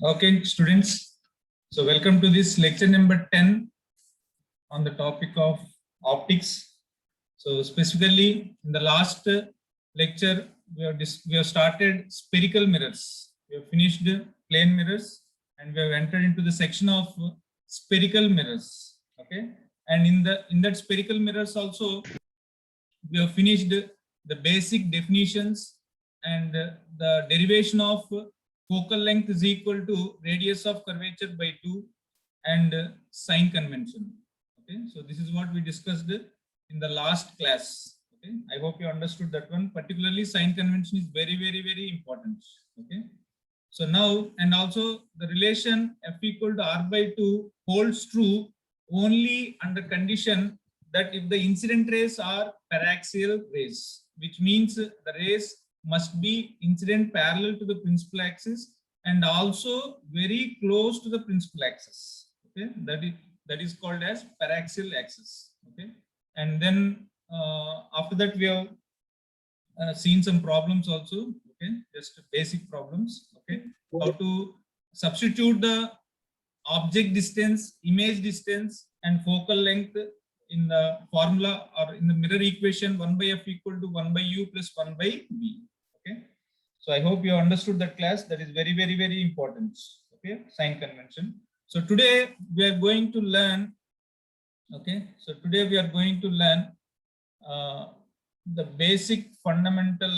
Okay, students. So welcome to this lecture number 10 on the topic of optics. So specifically in the last lecture, we have started spherical mirrors. We have finished plane mirrors and we have entered into the section of spherical mirrors. Okay. And in that spherical mirrors also, we have finished the basic definitions and the derivation of focal length is equal to radius of curvature by 2 and sign convention. Okay, so this is what we discussed in the last class. Okay, I hope you understood that one. Particularly sign convention is very important. Okay, so now and also the relation f equal to r by 2 holds true only under condition that if the incident rays are paraxial rays, which means the rays must be incident parallel to the principal axis and also very close to the principal axis. Okay, that is called as paraxial axis. Okay, and then after that we have seen some problems also. Okay, just basic problems. Okay, how to substitute the object distance, image distance, and focal length in the formula or in the mirror equation 1 by f equal to 1 by u plus 1 by v. Okay, so I hope you understood that class. That is very important. Okay, sign convention. So today we are going to learn. Okay, so today we are going to learn the basic fundamental.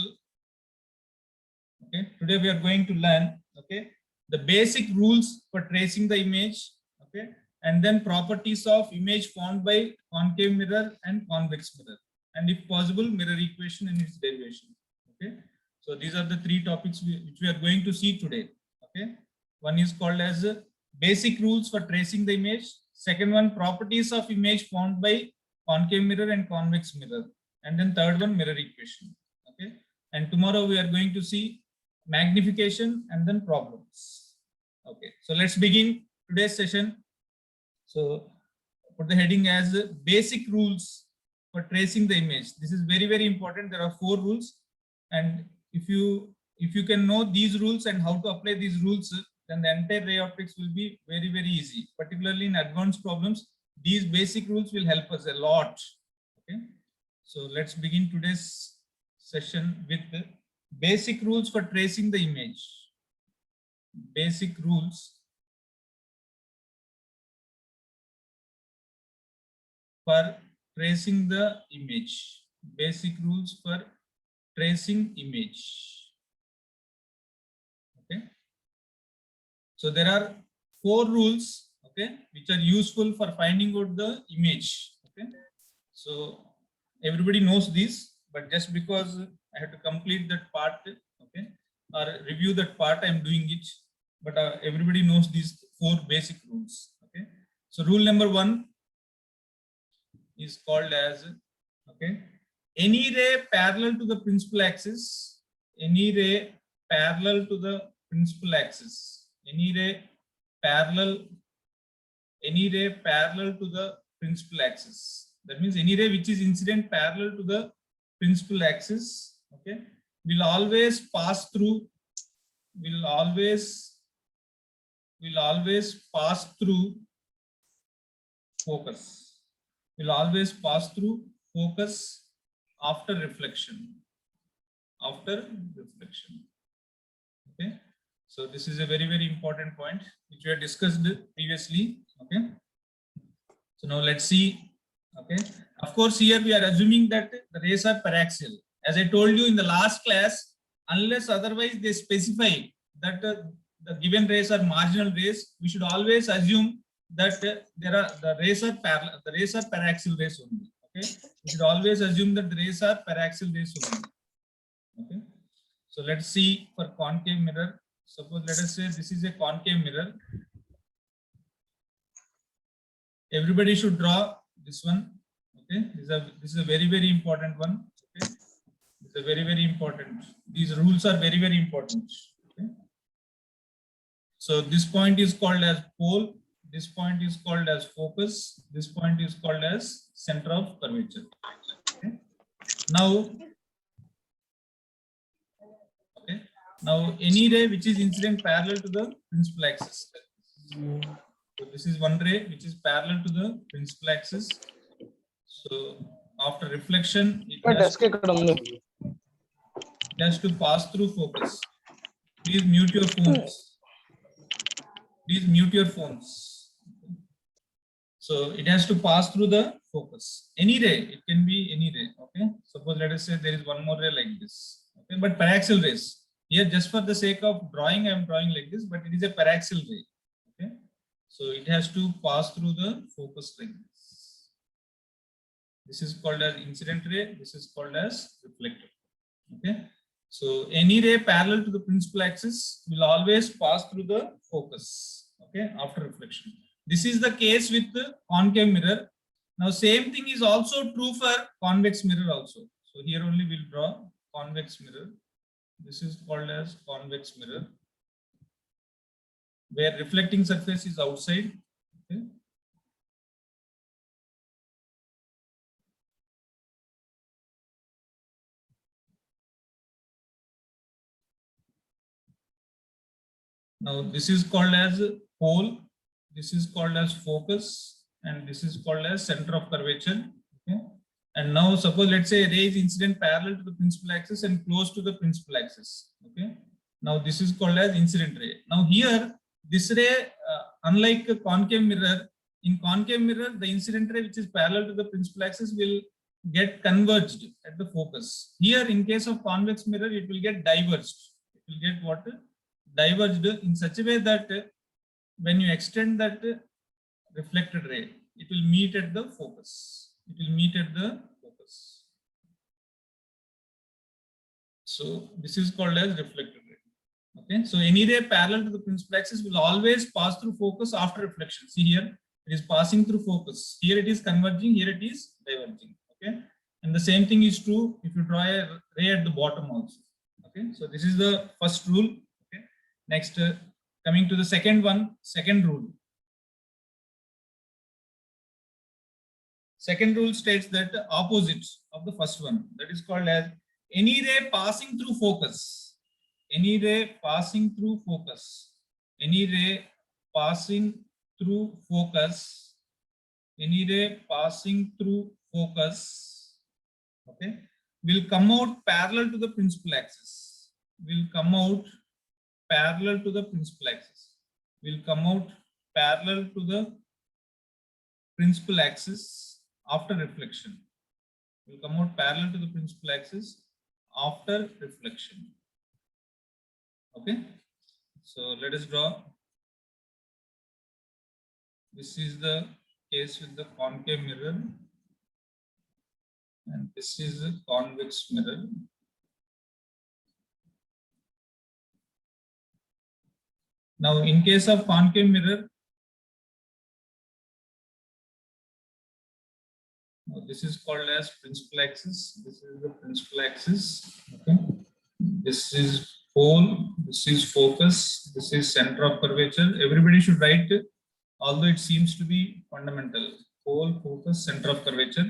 Okay, today we are going to learn. Okay, the basic rules for tracing the image. Okay, and then properties of image formed by concave mirror and convex mirror, and if possible mirror equation and its derivation. Okay, so these are the three topics which we are going to see today. Okay, one is called as basic rules for tracing the image. Second one, properties of image formed by concave mirror and convex mirror, and then third one, mirror equation. Okay, and tomorrow we are going to see magnification and then problems. Okay, so let's begin today's session. So put the heading as basic rules for tracing the image. This is very important. There are 4 rules, and if you can know these rules and how to apply these rules, then the entire ray optics will be very easy. Particularly in advanced problems, these basic rules will help us a lot. Okay, so let's begin today's session with basic rules for tracing the image. Basic rules for tracing the image. Basic rules for tracing image. Okay. So there are 4 rules, okay, which are useful for finding out the image. Okay. So everybody knows this, but just because I have to complete that part, okay, or review that part, I am doing it. But everybody knows these 4 basic rules. Okay. So rule number 1 is called as, okay, any ray parallel to the principal axis, any ray parallel to the principal axis, any ray parallel to the principal axis. That means any ray which is incident parallel to the principal axis, okay, will always pass through focus. Will always pass through focus after reflection. Okay, so this is a very important point which we have discussed previously. Okay, so now let's see. Okay, of course here we are assuming that the rays are paraxial. As I told you in the last class, unless otherwise they specify that the given rays are marginal rays, we should always assume that the rays are paraxial rays only. Okay, we should always assume that the rays are paraxial rays only. Okay, so let's see for concave mirror. Suppose let us say this is a concave mirror. Everybody should draw this one. Okay, this is a very important one. Okay, this is a very important. These rules are very important. Okay, so this point is called as pole. This point is called as focus. This point is called as center of curvature. Okay. Now Now any ray which is incident parallel to the principal axis. So this is one ray which is parallel to the principal axis. So after reflection, it has to pass through focus. Please mute your phones. Please mute your phones. So it has to pass through the focus. Any ray, it can be any ray. Okay. Suppose let us say there is one more ray like this. Okay, but paraxial rays. Here, just for the sake of drawing, I am drawing like this, but it is a paraxial ray. Okay. So it has to pass through the focus like this. This is called as incident ray. This is called as reflector. Okay. So any ray parallel to the principal axis will always pass through the focus. Okay. After reflection. This is the case with the concave mirror. Now same thing is also true for convex mirror also. So here only we'll draw convex mirror. This is called as convex mirror, where reflecting surface is outside. Okay. Now this is called as pole, this is called as focus, and this is called as center of curvature. Okay. And now suppose let's say a ray is incident parallel to the principal axis and close to the principal axis. Okay. Now this is called as incident ray. Now here this ray, unlike a concave mirror, in concave mirror the incident ray which is parallel to the principal axis will get converged at the focus. Here in case of convex mirror it will get diverged. It will get what? Diverged in such a way that when you extend that reflected ray, it will meet at the focus. It will meet at the focus. So this is called as reflected ray. Okay. So any ray parallel to the principal axis will always pass through focus after reflection. See here, it is passing through focus. Here it is converging. Here it is diverging. Okay. And the same thing is true if you draw a ray at the bottom also. Okay. So this is the first rule. Okay. Next, coming to the second one, second rule. Second rule states that the opposite of the first one, that is called as any ray passing through focus. Any ray passing through focus. Any ray passing through focus. Any ray passing through focus. Okay, will come out parallel to the principal axis. Will come out parallel to the principal axis. Will come out parallel to the principal axis after reflection. Will come out parallel to the principal axis after reflection. Okay. So let us draw. This is the case with the concave mirror. And this is a convex mirror. Now, in case of concave mirror, this is called as principal axis. This is the principal axis. Okay. This is pole. This is focus. This is center of curvature. Everybody should write, although it seems to be fundamental. Pole, focus, center of curvature.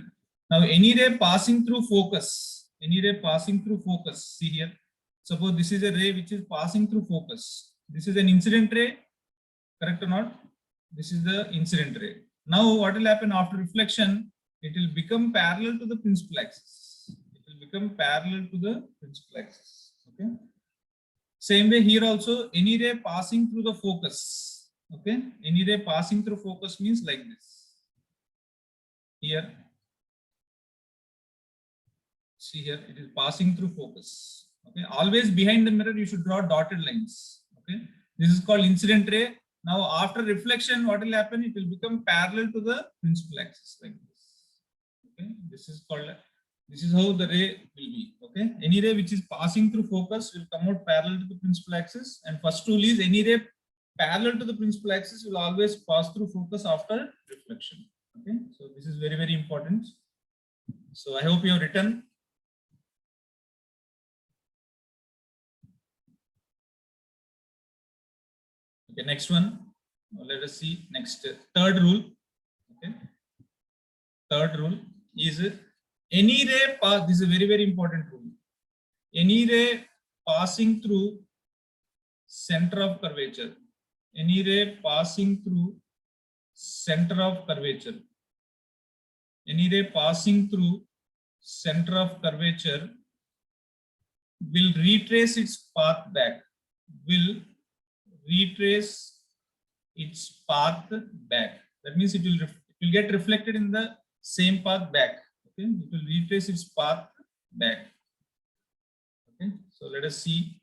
Now, any ray passing through focus. Any ray passing through focus. See here. Suppose this is a ray which is passing through focus. This is an incident ray, correct or not? This is the incident ray. Now what will happen after reflection? It will become parallel to the principal axis. It will become parallel to the principal axis. Okay. Same way here also, any ray passing through the focus. Okay. Any ray passing through focus means like this. Here. See here, it is passing through focus. Okay. Always behind the mirror, you should draw dotted lines. Okay. This is called incident ray. Now after reflection, what will happen? It will become parallel to the principal axis like this. Okay. This is called, this is how the ray will be. Okay. Any ray which is passing through focus will come out parallel to the principal axis. And first rule is any ray parallel to the principal axis will always pass through focus after reflection. Okay. So this is very, very important. So I hope you have written. Okay, next one. Now let us see next third rule. Okay, third rule is any ray pass. This is a very, very important rule. Any ray passing through center of curvature. Any ray passing through center of curvature. Any ray passing through center of curvature will retrace its path back. Will retrace its path back. That means it will get reflected in the same path back. Okay, it will retrace its path back. Okay, so let us see.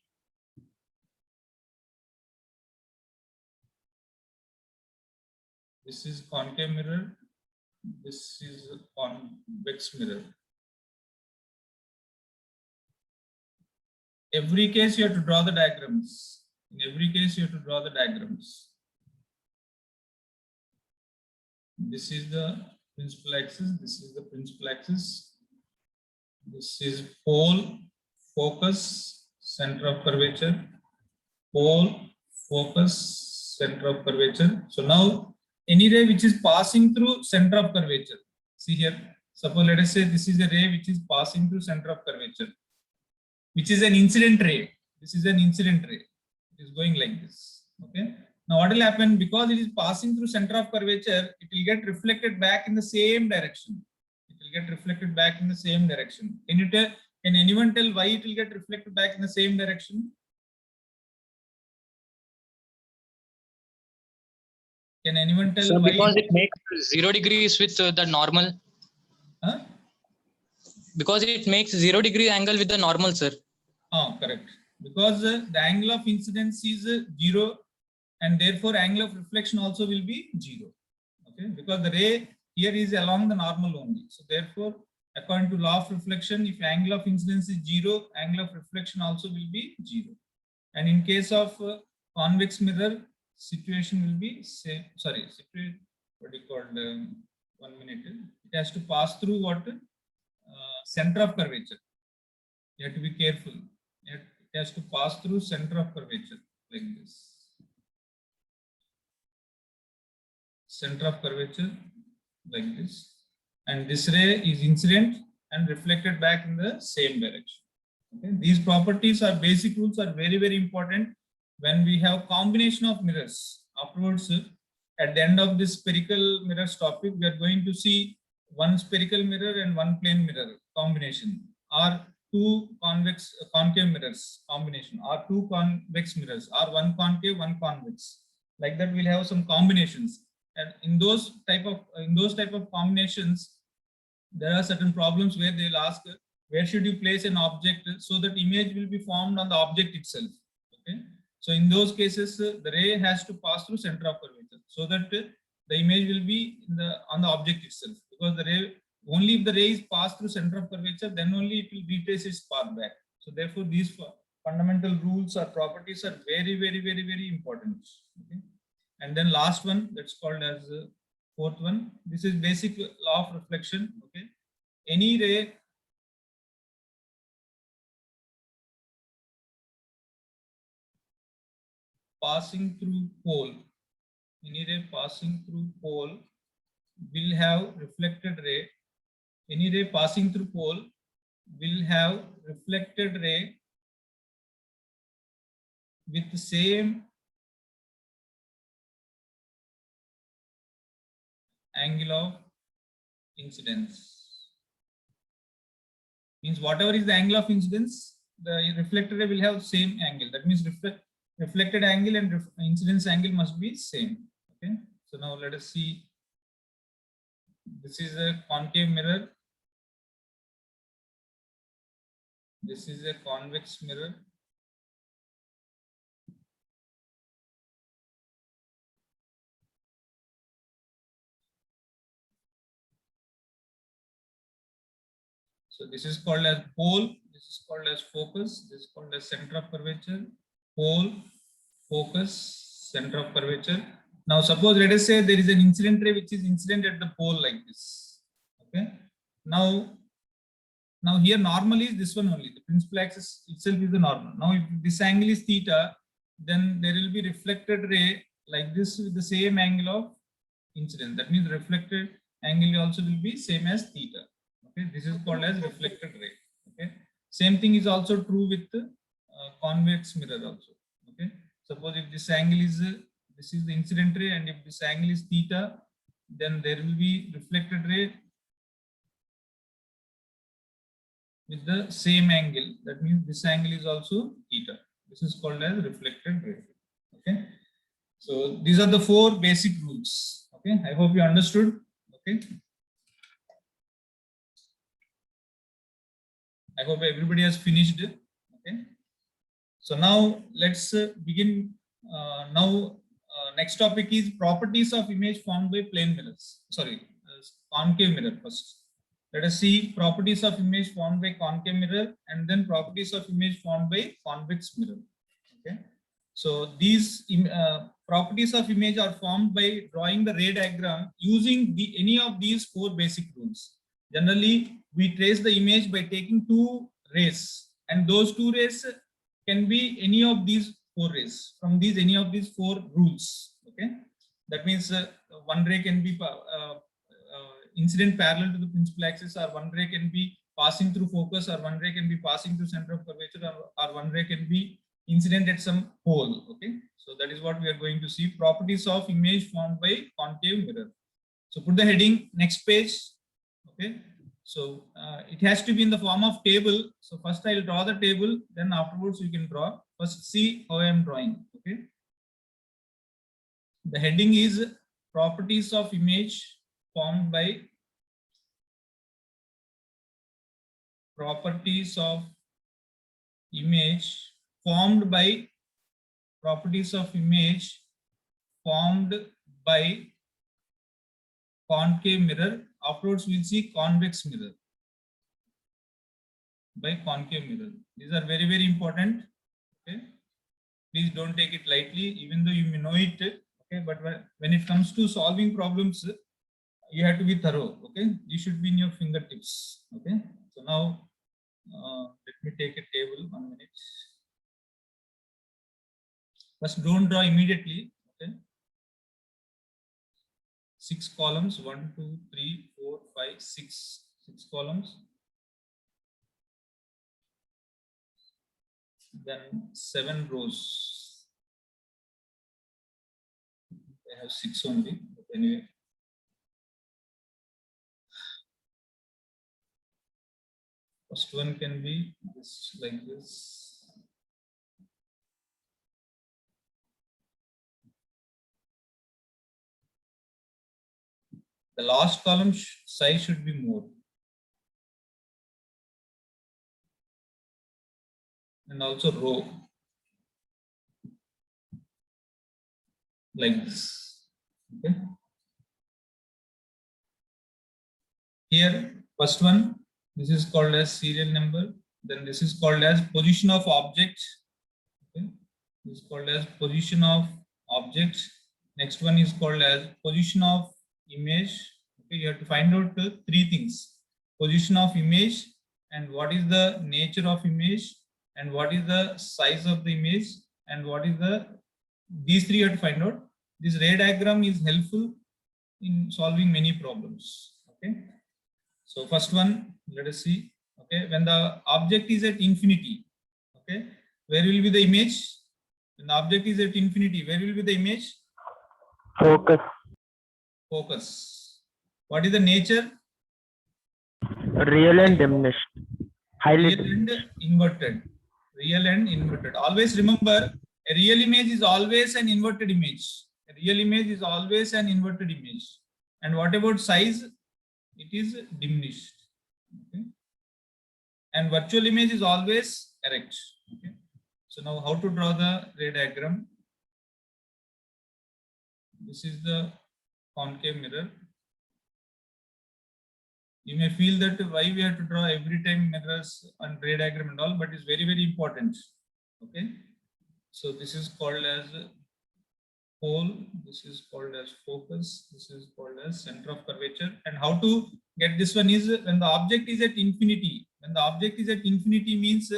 This is concave mirror. This is a convex mirror. Every case you have to draw the diagrams. In every case you have to draw the diagrams. This is the principal axis. This is the principal axis. This is pole, focus, center of curvature. Pole, focus, center of curvature. So now any ray which is passing through center of curvature. See here. Suppose let us say this is a ray which is passing through center of curvature, which is an incident ray. This is an incident ray. It is going like this. Okay. Now what will happen? Because it is passing through center of curvature, it will get reflected back in the same direction. It will get reflected back in the same direction. Can anyone tell why it will get reflected back in the same direction? Can anyone tell So why? Because it makes 0 degrees with the normal. Huh? Because it makes 0 degree angle with the normal, sir. Oh, correct. Because the angle of incidence is 0, and therefore angle of reflection also will be 0. Okay, because the ray here is along the normal only. So therefore, according to law of reflection, if angle of incidence is 0, angle of reflection also will be 0. And in case of convex mirror, situation will be same. Sorry, what do you call 1 minute? It has to pass through what center of curvature. You have to be careful. It has to pass through center of curvature like this. Center of curvature like this. And this ray is incident and reflected back in the same direction. Okay. These properties are basic rules are very, very important when we have combination of mirrors. Afterwards, at the end of this spherical mirrors topic, we are going to see one spherical mirror and one plane mirror combination, or two concave mirrors combination, or two convex mirrors, or one concave, one convex. Like that, we'll have some combinations. And in those type of combinations, there are certain problems where they'll ask, where should you place an object so that image will be formed on the object itself. Okay. So in those cases, the ray has to pass through center of curvature so that the image will be on the object itself. Because the ray, only if the ray is passed through center of curvature, then only it will retrace its path back. So therefore, these fundamental rules or properties are very, very, very, very important. Okay. And then last one, that's called as fourth one. This is basic law of reflection. Okay. Any ray passing through pole, any ray passing through pole will have reflected ray. Any ray passing through pole will have reflected ray with the same angle of incidence. Means whatever is the angle of incidence, the reflected ray will have same angle. That means reflected angle and incidence angle must be same. Okay. So now let us see. This is a concave mirror. This is a convex mirror. So this is called as pole, this is called as focus, this is called as center of curvature, pole, focus, center of curvature. Now suppose let us say there is an incident ray which is incident at the pole like this. Okay. Now here normal is this one only. The principal axis itself is the normal. Now if this angle is theta, then there will be reflected ray like this with the same angle of incidence. That means the reflected angle also will be same as theta. Okay, this is called as reflected ray. Okay, same thing is also true with convex mirror also. Okay, Suppose if this angle is, this is the incident ray, and if this angle is theta, then there will be reflected ray with the same angle. That means this angle is also theta. This is called as reflected ray. Okay. So these are the 4 basic rules. Okay. I hope you understood. Okay. I hope everybody has finished. Okay. So now let's begin. Next topic is properties of image formed by plane mirrors. Sorry, concave mirror first. Let us see properties of image formed by concave mirror, and then properties of image formed by convex mirror. Okay. So these properties of image are formed by drawing the ray diagram using any of these 4 basic rules. Generally, we trace the image by taking 2 rays, and those 2 rays can be any of these 4 rays from any of these 4 rules. Okay, that means one ray can be incident parallel to the principal axis, or one ray can be passing through focus, or one ray can be passing through center of curvature, or one ray can be incident at some pole. Okay, so that is what we are going to see, properties of image formed by concave mirror. So put the heading next page. Okay, so it has to be in the form of table. So first I'll draw the table, then afterwards you can draw. First see how I am drawing. Okay, the heading is properties of image formed by properties of image formed by properties of image formed by concave mirror. Afterwards we'll see convex mirror by concave mirror. These are very, very important. Okay, please don't take it lightly, even though you may know it. Okay, but when it comes to solving problems, you have to be thorough. Okay, you should be in your fingertips. Okay, so now let me take a table. 1 minute. First, don't draw immediately. Okay, 6 columns. 1, 2, 3, 4, 5, 6. 6 columns. Then 7 rows. I have 6 only. But anyway. First one can be this, like this. The last column size should be more. And also row. Like this. Okay. Here, first one, this is called as serial number. Then this is called as position of object. Okay. This is called as position of object. Next one is called as position of image. Okay, you have to find out 3 things: position of image, and what is the nature of image, and what is the size of the image, and what is these 3 you have to find out. This ray diagram is helpful in solving many problems. Okay, so first one, let us see. Okay, when the object is at infinity, okay, where will be the image? When the object is at infinity, where will be the image? Focus. Focus. What is the nature? Real and diminished. Highly Real and inverted. Real and inverted. Always remember, a real image is always an inverted image. A real image is always an inverted image. And what about size? It is diminished. Okay. And virtual image is always erect. Okay. So now how to draw the ray diagram? This is the concave mirror. You may feel that why we have to draw every time mirrors and ray diagram and all, but it's very, very important. Okay. So this is called as pole. This is called as focus. This is called as center of curvature. And how to get this one is when the object is at infinity. When the object is at infinity means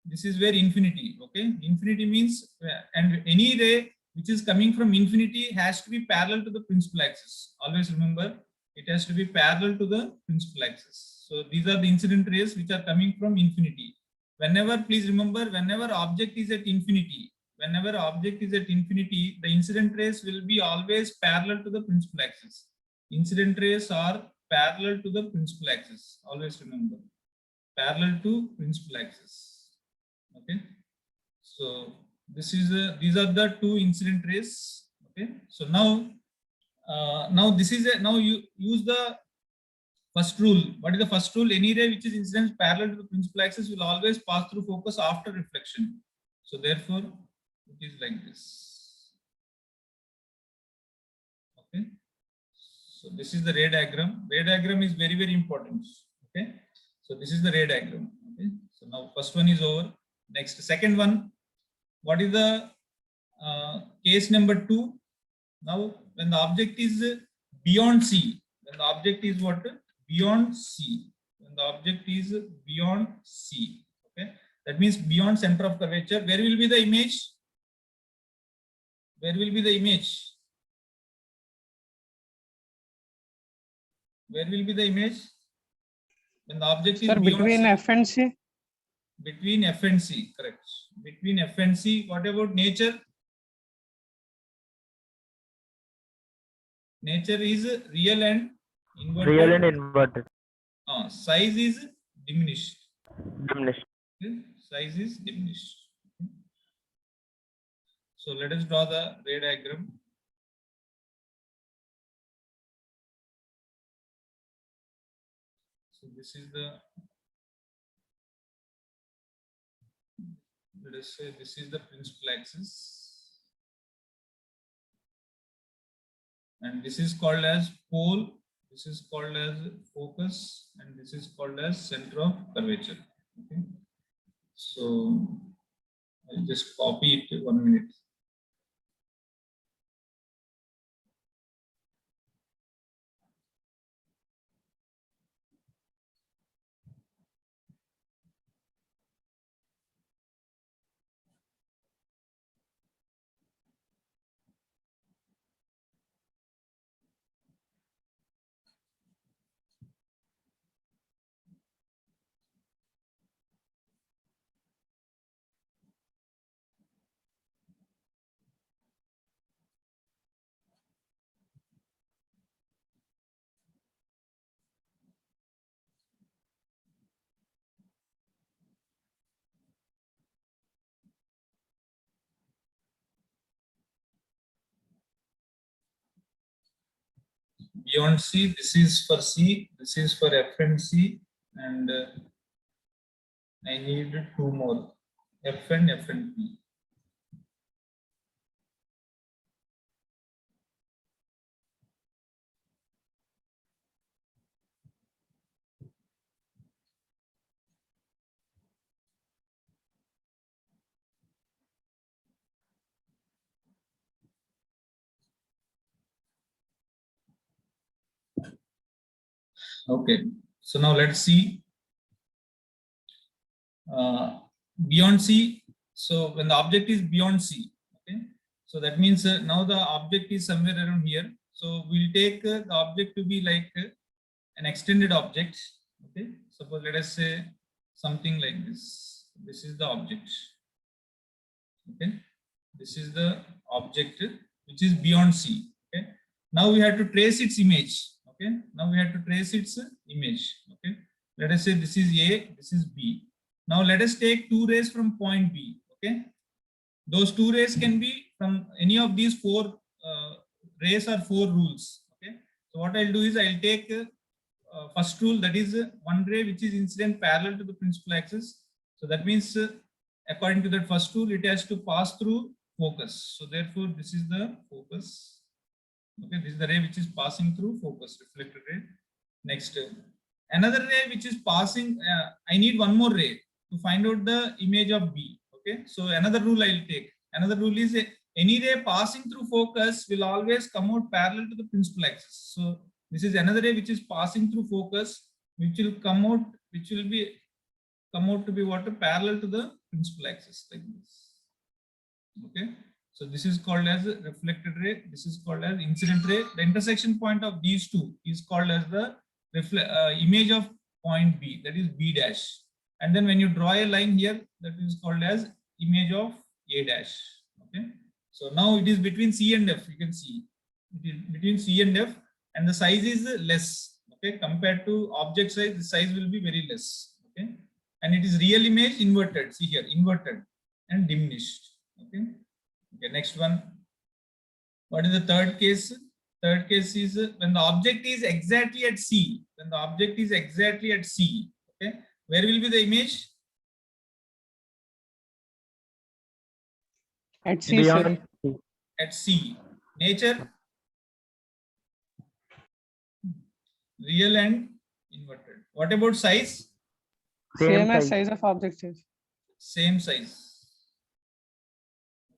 this is where infinity. Okay. Infinity means, and any ray which is coming from infinity has to be parallel to the principal axis. Always remember, it has to be parallel to the principal axis. So these are the incident rays which are coming from infinity. Whenever, please remember, whenever object is at infinity, whenever object is at infinity, the incident rays will be always parallel to the principal axis. Incident rays are parallel to the principal axis. Always remember, parallel to principal axis. Okay. So this is these are the two incident rays. Okay. So now, now you use the first rule. What is the first rule? Any ray which is incident parallel to the principal axis will always pass through focus after reflection. So therefore, it is like this. Okay. So this is the ray diagram. Ray diagram is very, very important. Okay. So this is the ray diagram. Okay. So now first one is over. Next, second one. What is the case number 2? Now, when the object is beyond C, when the object is what? Beyond C. When the object is beyond C. Okay. That means beyond center of curvature. Where will be the image? Where will be the image? Where will be the image? When the object is Sir, beyond between C. F and C. Between F and C, correct. Between F and C. What about nature? Nature is real and inverted. Real and inverted. Size is diminished. Diminished. Okay. Size is diminished. Okay. So let us draw the ray diagram. So this is the, let us say this is the principal axis. And this is called as pole, this is called as focus, and this is called as center of curvature. Okay. So I'll just copy it 1 minute. Beyond C, this is for C, this is for F and C, and I need 2 more, F and P. Okay, so now let's see beyond C. So when the object is beyond C, okay, so that means now the object is somewhere around here. So we'll take the object to be like an extended object. Okay, suppose let us say something like this. This is the object. Okay, this is the object which is beyond C. Okay, now we have to trace its image. Okay, now we have to trace its image. Okay, let us say this is A, this is B. Now let us take 2 rays from point B. Okay, those 2 rays can be from any of these 4 rays or 4 rules. Okay, so what I'll do is I'll take first rule, that is 1 ray which is incident parallel to the principal axis. So that means according to that first rule, it has to pass through focus. So therefore, this is the focus. Okay, this is the ray which is passing through focus, reflected ray. Next, another ray which is passing, I need 1 more ray to find out the image of B. Okay, so another rule I'll take. Another rule is any ray passing through focus will always come out parallel to the principal axis. So this is another ray which is passing through focus, which will come out, to be what? Parallel to the principal axis, like this. Okay. So this is called as a reflected ray. This is called as incident ray. The intersection point of these two is called as the image of point B, that is B dash. And then when you draw a line here, that is called as image of A dash. So now it is between C and F. You can see it is between C and F, and the size is less. Okay, compared to object size, the size will be very less. Okay, and it is real image inverted. See here, inverted and diminished. Okay. Okay. Next one. What is the third case? Third case is when the object is exactly at C. When the object is exactly at C. Okay. Where will be the image? At C, sir. Beyond C. At C. Nature? Real and inverted. What about size? Same as size. size of object is. Same size.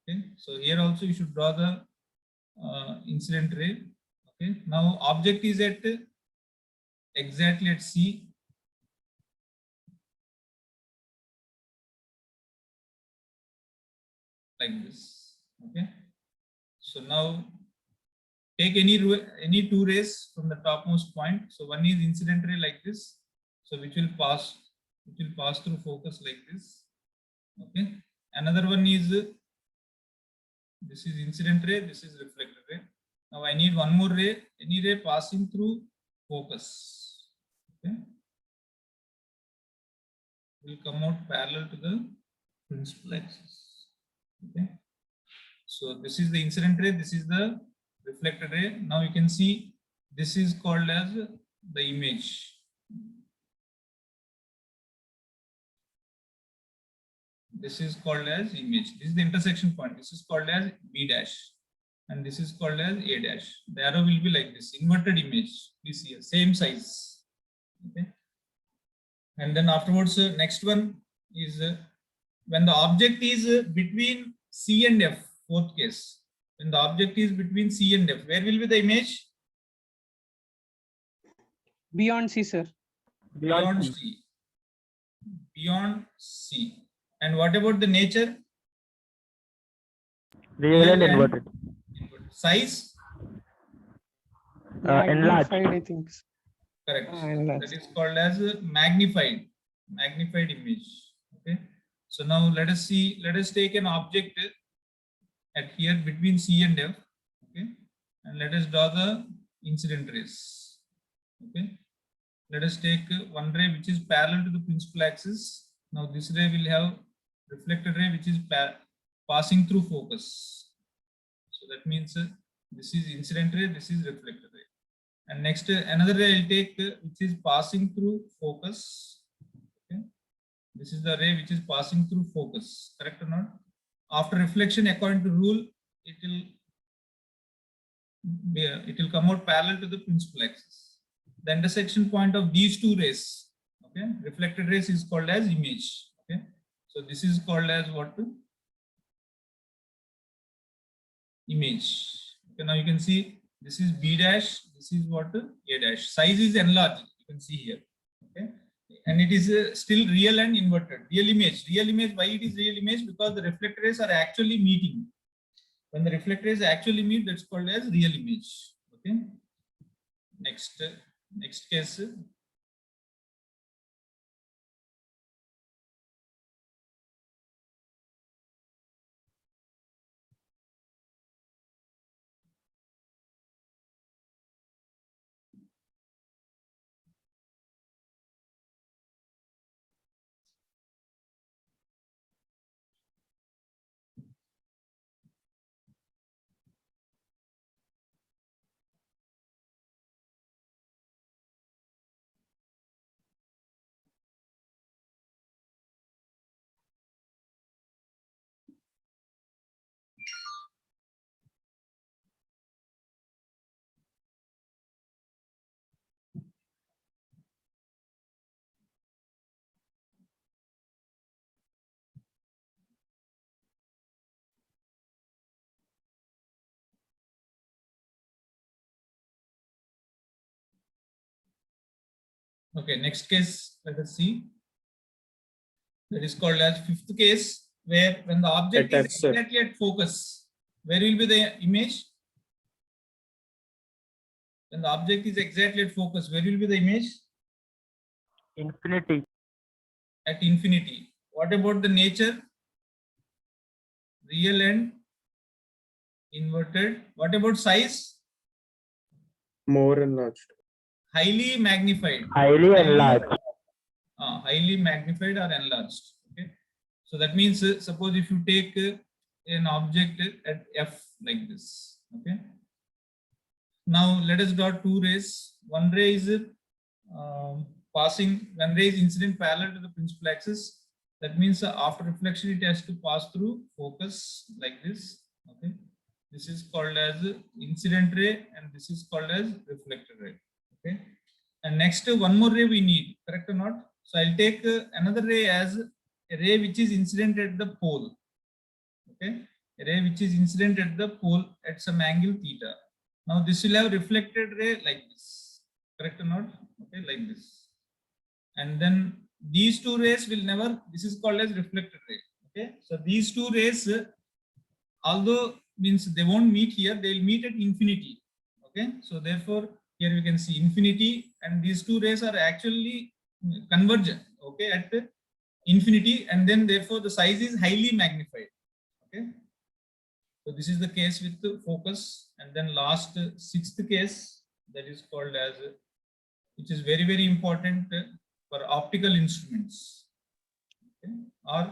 Okay. So here also you should draw the incident ray. Okay. Now object is at exactly at C. Like this. Okay. So now take any two rays from the topmost point. So one is incident ray like this. So which will pass through focus like this. Okay. Another one is this is incident ray, this is reflected ray. Now I need one more ray, any ray passing through focus. Okay. Will come out parallel to the principal axis. Okay. So this is the incident ray, this is the reflected ray. Now you can see this is called as the image. This is called as image. This is the intersection point. This is called as B dash. And this is called as A dash. The arrow will be like this. Inverted image. Please see here. Same size. Okay. And then afterwards, next one is when the object is between C and F. Fourth case. When the object is between C and F, where will be the image? Beyond C, sir. Beyond C. C. Beyond C. And what about the nature? Real and inverted. Size? Enlarged. Magnified, I think. Correct. Enlarged. That is called as magnified image. Okay. So now let us see, let us take an object at here between C and F. Okay. And let us draw the incident rays. Okay. Let us take one ray which is parallel to the principal axis. Now this ray will have reflected ray which is passing through focus. So that means this is incident ray, this is reflected ray. And next another ray I'll take which is passing through focus. Okay. This is the ray which is passing through focus. Correct or not? After reflection, according to rule, it will come out parallel to the principal axis. The intersection point of these two rays, okay, reflected rays is called as image. Okay, so this is called as what? Image. Okay, now you can see this is B dash, this is what? A dash. Size is enlarged. You can see here. Okay, and it is still real and inverted. Real image. Real image. Why it is real image? Because the reflected rays are actually meeting. When the reflected rays actually meet, that's called as real image. Okay. Next case. Okay, next case, let us see. That is called as fifth case, where when the object is exactly at focus, where will be the image? When the object is exactly at focus, where will be the image? Infinity. At infinity. What about the nature? Real and Inverted. What about size? More enlarged. Highly magnified. Highly enlarged. Highly magnified or enlarged. Okay. So that means suppose if you take an object at f like this. Okay. Now let us draw two rays. One ray is passing. One ray is incident parallel to the principal axis. That means after reflection it has to pass through focus like this. Okay. This is called as incident ray and this is called as reflected ray. Okay. And next one more ray we need, correct or not? So I'll take another ray as a ray which is incident at the pole. Okay. A ray which is incident at the pole at some angle theta. Now this will have reflected ray like this, correct or not? Okay, like this. And then these two rays will never, this is called as reflected ray. Okay, so these two rays, although means they won't meet here, they will meet at infinity. Okay, so therefore here we can see infinity and these two rays are actually convergent. Okay, at infinity, and then therefore the size is highly magnified. Okay. So this is the case with the focus, and then last sixth case that is called as, which is very, very important for optical instruments. Okay. Or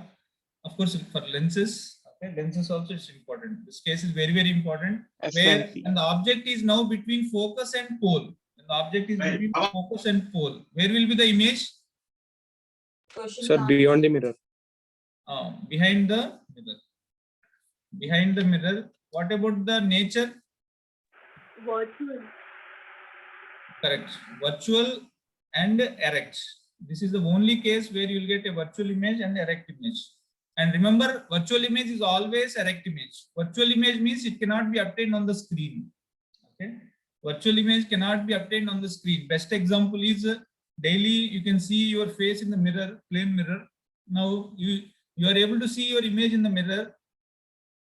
of course for lenses. Okay. Lenses also is important. This case is very, very important. Where and the object is now between focus and pole. And the object is between focus and pole. Where will be the image? Sir, beyond the mirror. Behind the mirror. Behind the mirror. What about the nature? Virtual. Correct. Virtual and erect. This is the only case where you will get a virtual image and erect image. And remember, virtual image is always erect image. Virtual image means it cannot be obtained on the screen. Okay. Virtual image cannot be obtained on the screen. Best example is daily you can see your face in the mirror, plain mirror. Now you are able to see your image in the mirror.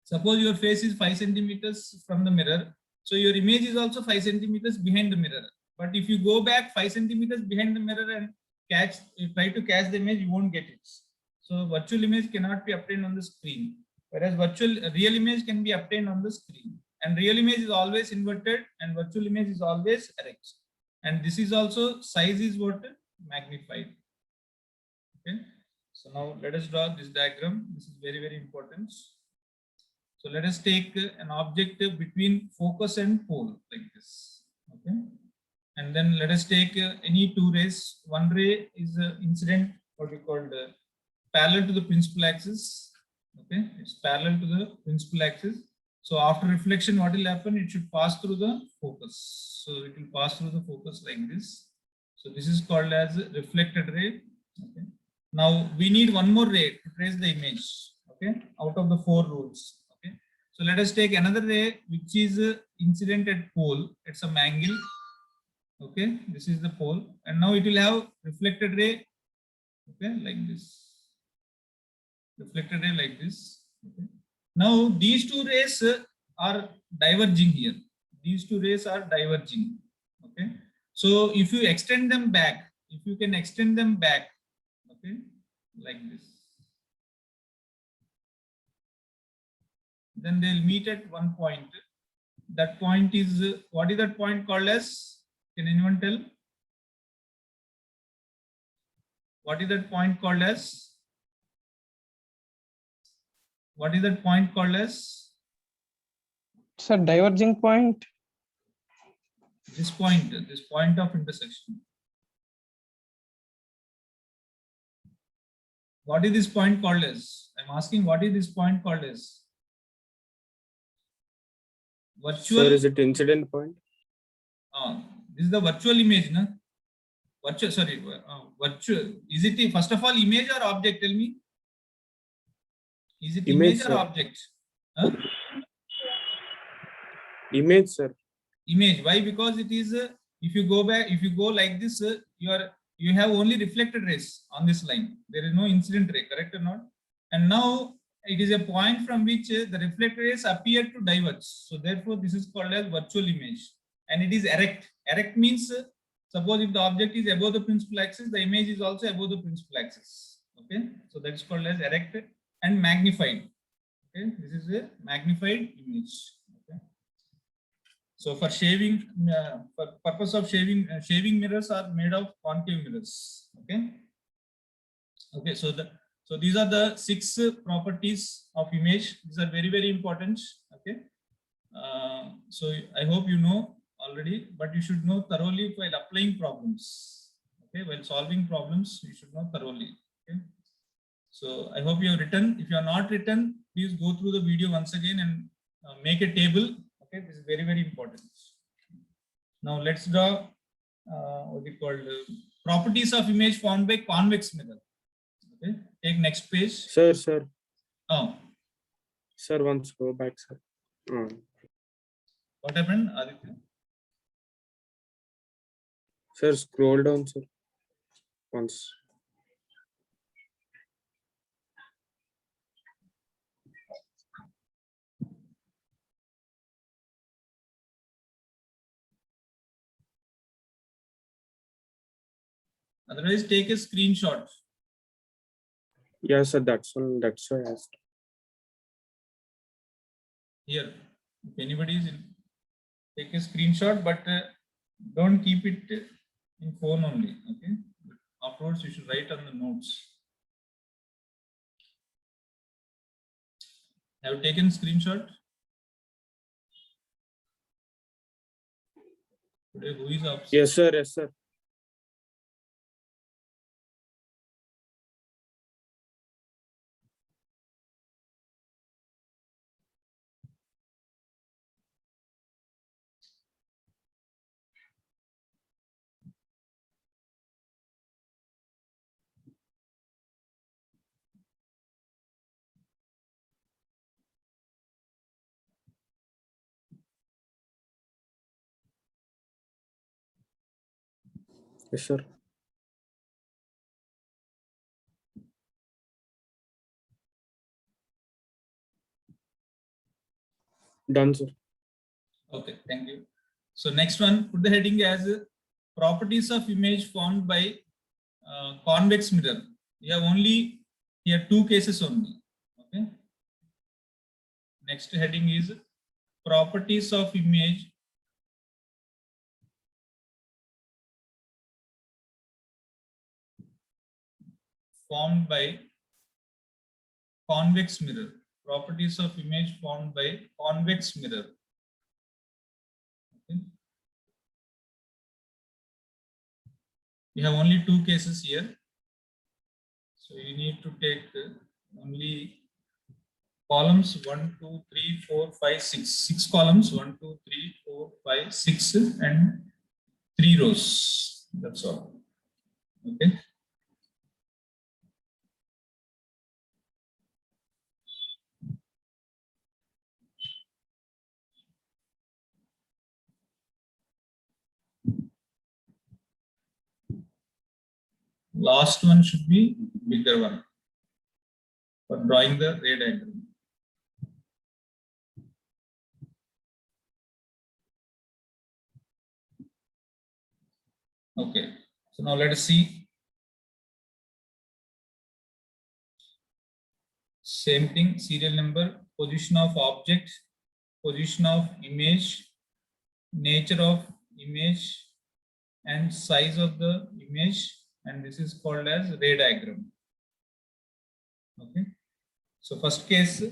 Suppose your face is 5 centimeters from the mirror. So your image is also 5 centimeters behind the mirror. But if you go back 5 centimeters behind the mirror and try to catch the image, you won't get it. So virtual image cannot be obtained on the screen. Whereas real image can be obtained on the screen. And real image is always inverted and virtual image is always erect. And this is also size is what? Magnified. Okay. So now let us draw this diagram. This is very, very important. So let us take an object between focus and pole like this. Okay. And then let us take any two rays. One ray is incident, what we call parallel to the principal axis. Okay. It's parallel to the principal axis. So after reflection, what will happen? It should pass through the focus. So it will pass through the focus like this. So this is called as reflected ray. Okay. Now we need one more ray to trace the image. Okay. Out of the 4 rules. So let us take another ray which is incident at pole at some angle. Okay, this is the pole, and now it will have reflected ray. Okay, like this. Reflected ray like this. Okay. Now these two rays are diverging here. These two rays are diverging. Okay. So if you extend them back, if you can extend them back, okay, like this. Then they'll meet at one point. That point is, what is that point called as? Can anyone tell? What is that point called as? What is that point called as? Sir, diverging point. This point of intersection. What is this point called as? I'm asking, what is this point called as? Virtual. Sir, is it incident point? This is the virtual image, no? Virtual, sorry, virtual. Is it first of all image or object? Tell me. Is it image or object? Huh? Image, sir. Image. Why? Because it is. If you go back, if you go like this, you have only reflected rays on this line. There is no incident ray, correct or not? And now it is a point from which the reflected rays appear to diverge. So therefore, this is called as virtual image, and it is erect. Erect means suppose if the object is above the principal axis, the image is also above the principal axis. Okay, so that is called as erect and magnified. Okay, this is a magnified image. So for shaving, for purpose of shaving mirrors are made of concave mirrors. Okay. Okay. So these are the 6 properties of image. These are very important. Okay. So I hope you know already, but you should know thoroughly while applying problems. Okay. While solving problems, you should know thoroughly. Okay. So I hope you have written. If you are not written, please go through the video once again and make a table. Okay, this is very important. Now let's draw what we call properties of image formed by convex mirror. Okay, take next page. Sir, Oh, sir, once go back, sir. what happened, Aditya? Sir, scroll down, sir. Once. Otherwise, take a screenshot. Yeah, sir, that's why I asked. Here, if anybody is in, take a screenshot, but don't keep it in phone only. Okay, afterwards you should write on the notes. Have you taken screenshot? Today, who is absent? Yes, sir. Yes, sir. Done, sir. Okay, thank you. So next one, put the heading as properties of image formed by convex mirror. We have only here 2 cases only. Okay. Next heading is properties of image formed by convex mirror. Properties of image formed by convex mirror. Okay. We have only 2 cases here. So you need to take only columns 1, 2, 3, 4, 5, 6. 6 columns, 1, 2, 3, 4, 5, 6, and 3 rows. That's all. Okay. Last one should be bigger one for drawing the ray diagram. Okay, so now let us see. Same thing, serial number, position of object, position of image, nature of image, and size of the image, and this is called as ray diagram. Okay, so first case,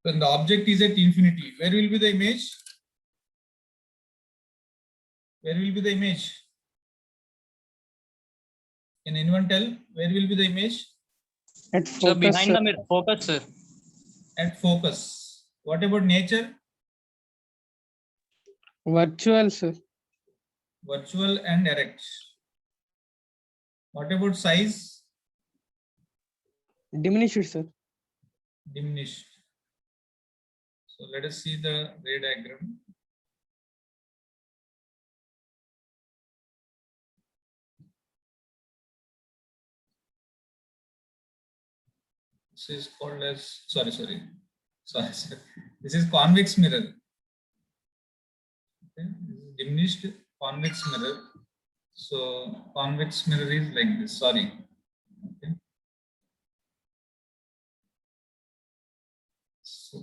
when the object is at infinity, where will be the image? Where will be the image? Can anyone tell where will be the image? At So focus, behind sir. the mirror, focus, sir. At focus. What about nature? Virtual, sir. Virtual and erect. What about size? Diminished, sir. Diminished. So let us see the ray diagram. This is called as, sorry. This is convex mirror. Okay. This is diminished convex mirror. So convex mirror is like this, sorry. Okay. So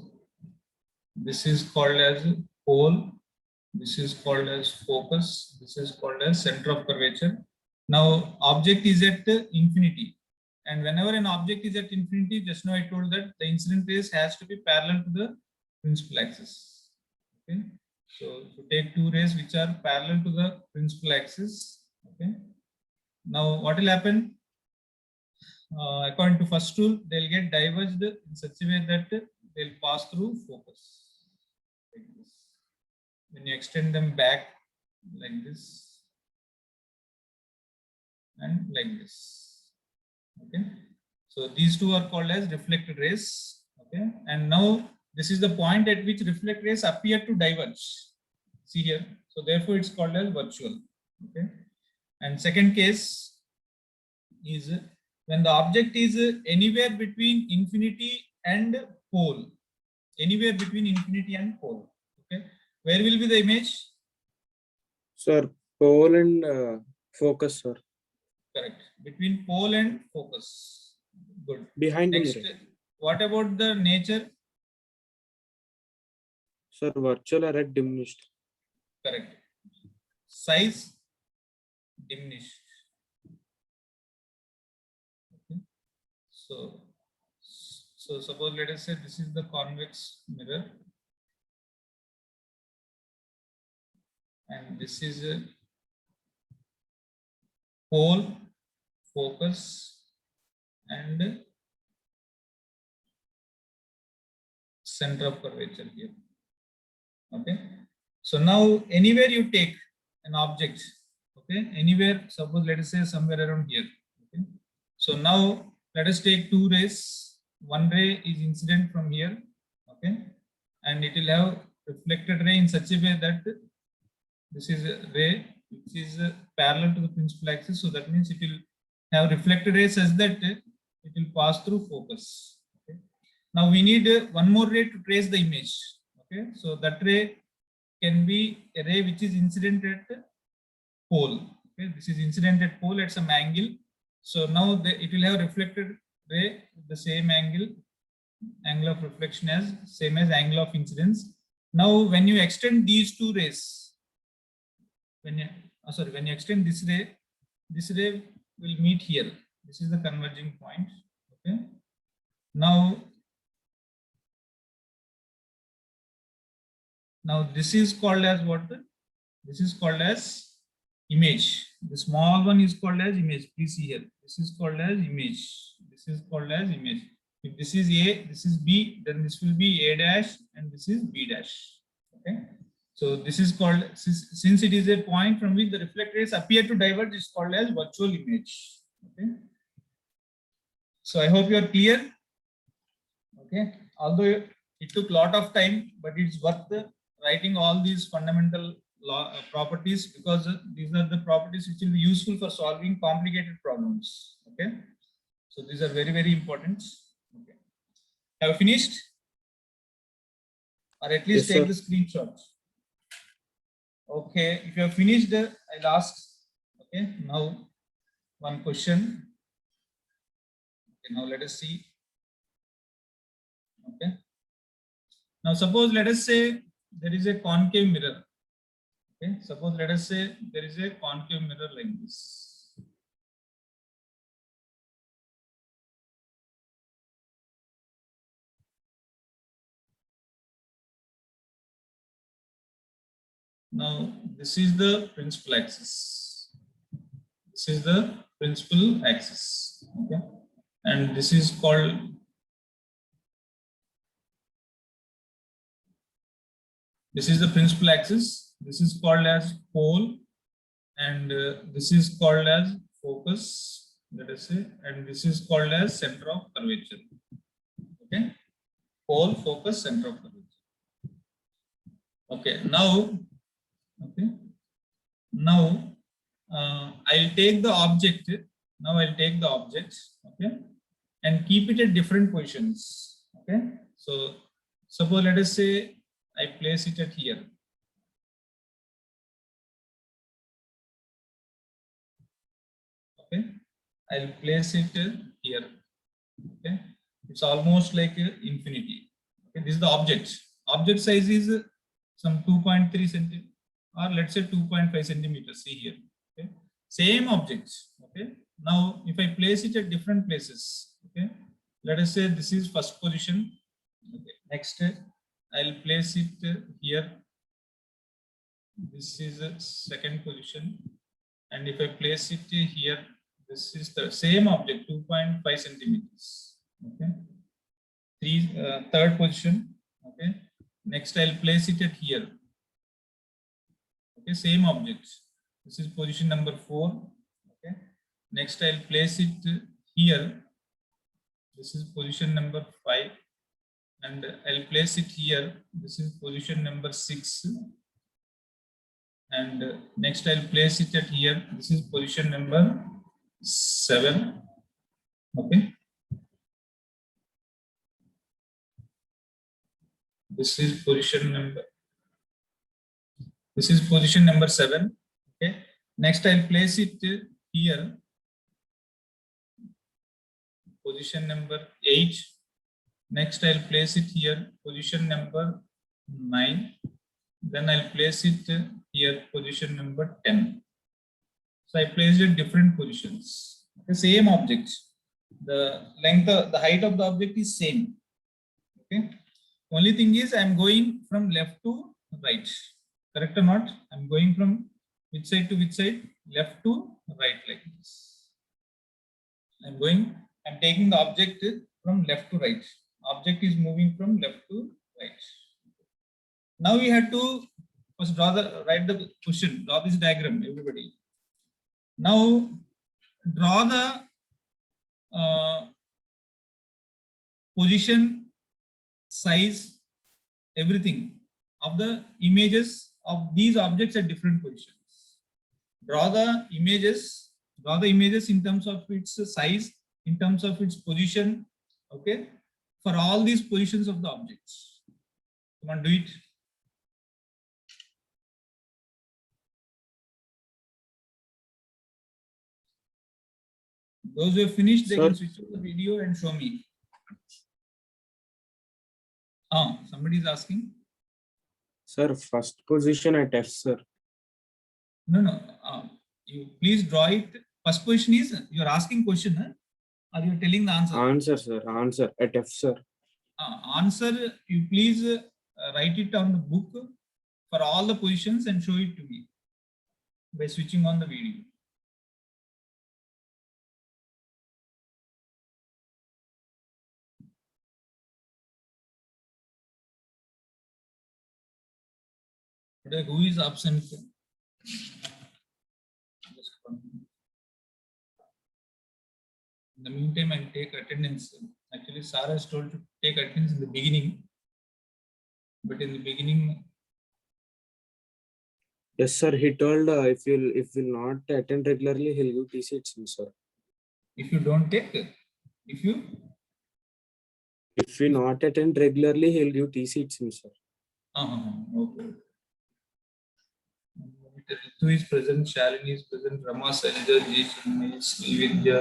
this is called as pole. This is called as focus. This is called as center of curvature. Now object is at infinity. And whenever an object is at infinity, just now I told that the incident rays has to be parallel to the principal axis. Okay. So to take two rays which are parallel to the principal axis. Okay. Now what will happen? According to first rule, they'll get diverged in such a way that they'll pass through focus. Like this. When you extend them back like this and like this. Okay, so these two are called as reflected rays. Okay, and now this is the point at which reflected rays appear to diverge. See here, so therefore it's called as virtual. Okay, and second case is when the object is anywhere between infinity and pole. Anywhere between infinity and pole. Okay, where will be the image? Sir, pole and focus, sir. Correct. Between pole and focus. Good. Behind the Next, mirror. what about the nature? Sir, virtual array diminished. Correct. Size diminished. Okay. So suppose let us say this is the convex mirror, and this is a pole, focus, and center of curvature here. Okay. So now anywhere you take an object, okay, anywhere, suppose let us say somewhere around here. Okay. So now let us take two rays. One ray is incident from here, okay, and it will have reflected ray in such a way that this is a ray which is parallel to the principal axis. So that means it will have reflected ray such that it will pass through focus. Okay. Now we need one more ray to trace the image. Okay, so that ray can be a ray which is incident at pole. Okay, this is incident at pole at some angle. So now it will have reflected ray with the same angle of reflection as same as angle of incidence. Now when you extend these two rays, when you extend this ray will meet here. This is the converging point. Okay. Now this is called as what? This is called as image. The small one is called as image. Please see here. This is called as image. This is called as image. If this is A, this is B, then this will be A dash and this is B dash. Okay. So this is called, since it is a point from which the reflected rays appear to diverge, it's called as virtual image. Okay. So I hope you are clear. Okay. Although it took a lot of time, but it's worth writing all these fundamental properties, because these are the properties which will be useful for solving complicated problems. Okay. So these are very, very important. Okay. Have you finished? Or at least Yes, take the screenshot. Okay. If you have finished, I'll ask. Okay. Now one question. Okay. Now let us see. Okay. Now suppose let us say there is a concave mirror. Okay. Suppose let us say there is a concave mirror like this. Now this is the principal axis. This is the principal axis. Okay. And this is called the principal axis. This is called as pole, and this is called as focus, let us say, and this is called as center of curvature. Okay. Pole, focus, center of curvature. Okay. Now I'll take the object. Okay, and keep it at different positions. Okay. So suppose let us say I place it at here. Okay, I'll place it here. Okay, it's almost like infinity. Okay, this is the object. Object size is some 2.3 centimeters. or let's say 2.5 centimeters. See here. Okay. Same objects. Okay. Now, if I place it at different places, okay, let us say this is first position. Okay. Next, I'll place it here. This is a second position. And if I place it here, this is the same object, 2.5 centimeters. Okay. Third position. Okay. Next, I'll place it at here. Okay, same object. This is position number 4. Okay. Next, I'll place it here. This is position number 5. And I'll place it here. This is position number 6. And next, I'll place it at here. This is position number 7. Okay. This is position number. This is position number 7. Okay. Next, I'll place it here. Position number 8. Next, I'll place it here. Position number 9. Then I'll place it here. Position number 10. So I placed it different positions. The same object. The length, the height of the object is same. Okay. Only thing is I'm going from left to right. Correct or not? I'm going from which side to which side? Left to right, like this. I'm taking the object from left to right. Object is moving from left to right. Now we have to first write the question, draw this diagram, everybody. Now draw the position, size, everything of the images of these objects at different positions. Draw the images in terms of its size, in terms of its position, okay, for all these positions of the objects. Come on, do it. Those who have finished, they can switch off the video and show me. Somebody is asking. Sir, first position at F, sir. No. You please draw it. First position is, you are asking question, huh? Or you are telling the answer? Answer, sir. Answer at F, sir. Answer, you please write it on the book for all the positions and show it to me by switching on the video. Today, who is absent? In the meantime, I'll take attendance. Actually, Sarah is told to take attendance in the beginning, but in the beginning, Yes, sir. He told if you'll not attend regularly, he'll give TC it, sir. if you don't take, if you not attend regularly, he'll give TC it, sir. okay. Who is present? Shalini is present. Rama, Sanjay, Jishin, Srividya,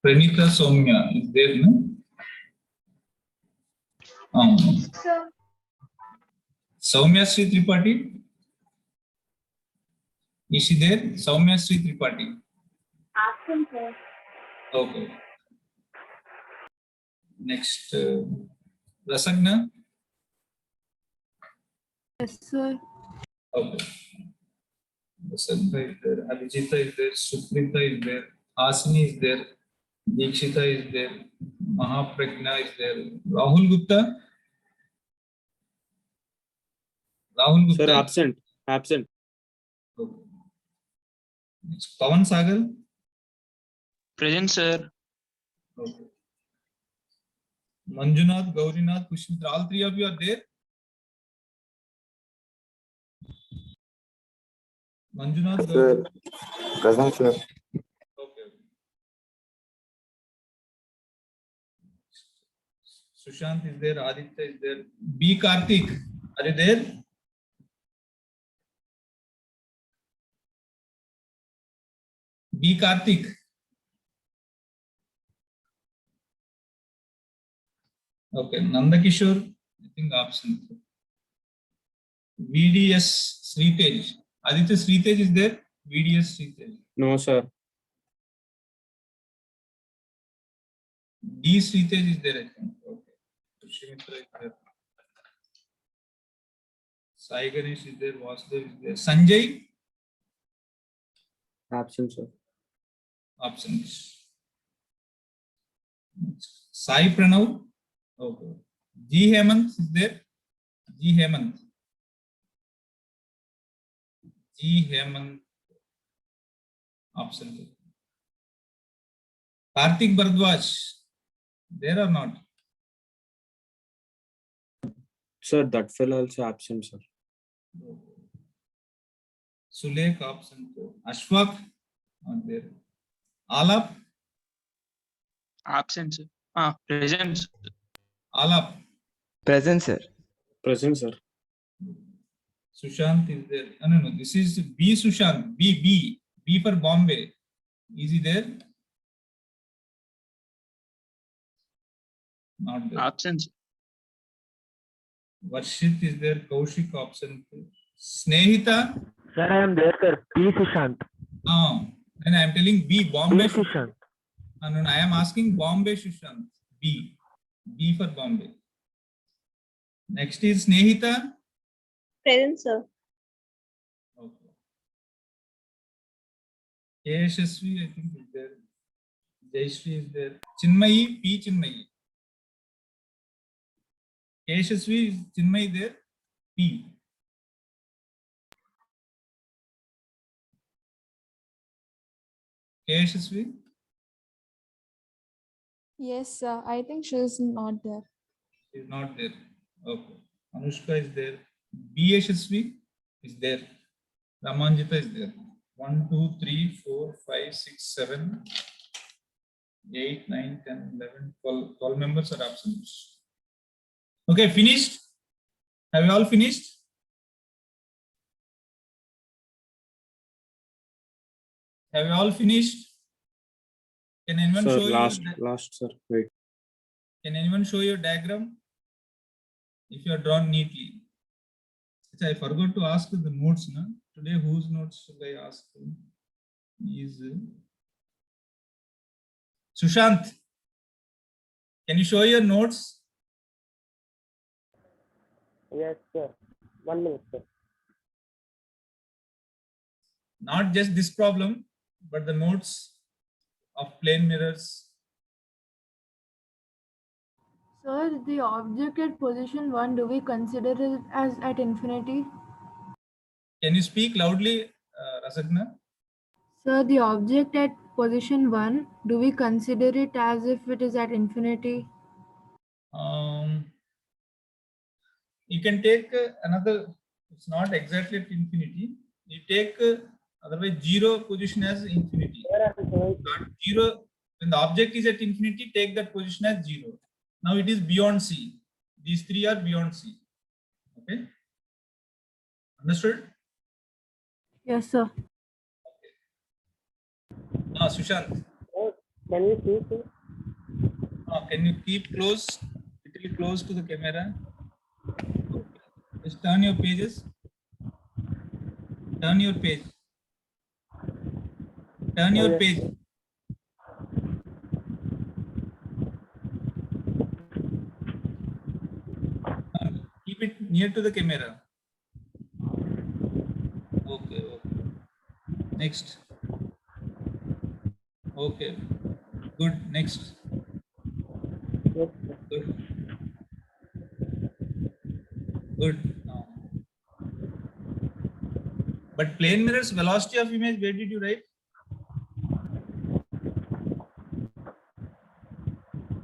Pranita, Soumya is there, no? Sir, Soumya Sri Tripathi. Is she there? Soumya Sri Tripathi. absent, sir. Okay. Next, Rasagna. Yes, sir. Okay. Rasagna is there. Abhijita is there. Suprita is there. Asini is there. Dikshita is there. Mahapragna is there. Rahul Gupta. Rahul Gupta. Sir, absent. Absent. Okay. Next, Pawan Sagar. Present, sir. Okay. Manjunath, Gaurinath, Pushpitra, all three of you are there. Manjunath, Sir, present, sir. Okay. Sushant is there, Aditya is there. B. Karthik, are you there? B. Karthik. Okay, Nanda Kishore, I think absent. VDS Sritej. Aditya Sritej is there? VDS Sritej. No, sir. D Sritej is there, I think. Okay. Pushpamitra is there. Sai Ganesh is there. Vasudev is there. Sanjay, Absent, sir. absent. Sai Pranav. Okay. G Hemant is there. G Hemant. G Hemant. Absent. Karthik Bharadwaj. There or not? Sir, that fellow also absent, sir. Sulek absent. Ashfaq not there. Alap. Absent, sir. Present. Sir. Alap. Present, sir. Present, sir. Sushant is there. No. This is B Sushant. B for Bombay. Is he there? Not there. Absent. Sir. Varshit is there. Kaushik absent. Snehita. Sir, I am there, sir. P. Sushant. Then I am telling B. P. Bombay. Sushant. No, I am asking Bombay Sushant. B. B for Bombay. Next is Snehita. Present, sir. Okay. Yashasvi, I think, is there. Jayashree is there. Chinmayi, P. Chinmayi. Yashasvi, is Chinmayi there? P. Yashasvi, Yes, sir. I think she is not there. is not there. Okay. Anushka is there. B. Yashasvi is there. Ramanjita is there. 1, 2, 3, 4, 5, 6, 7, 8, 9, 10, 11, 12 members are absent. Okay, finished? Have you all finished? Have you all finished? Can anyone Sir, show last, sir. Wait. Can anyone show your diagram? If you are drawn neatly. I forgot to ask the notes. Na? Today, whose notes should I ask? Is Sushant. Can you show your notes? Yes, sir. 1 minute, sir. Not just this problem, but the notes of plane mirrors. Sir, the object at position 1, do we consider it as at infinity? Can you speak loudly, Rasagna? Sir, the object at position 1, do we consider it as if it is at infinity? You can take another, it's not exactly at infinity. You take otherwise 0 position as infinity. Not 0, when the object is at infinity, take that position as 0. Now it is beyond C. These 3 are beyond C. Okay. Understood? Yes, sir. Sushant, Can you see, sir? can you keep close, little close to the camera? Just turn your pages. Turn your page. Turn your page. Keep it near to the camera. Okay. Next. Okay. Good. Next. Yes, sir. Good. Now. But plane mirrors velocity of image, where did you write?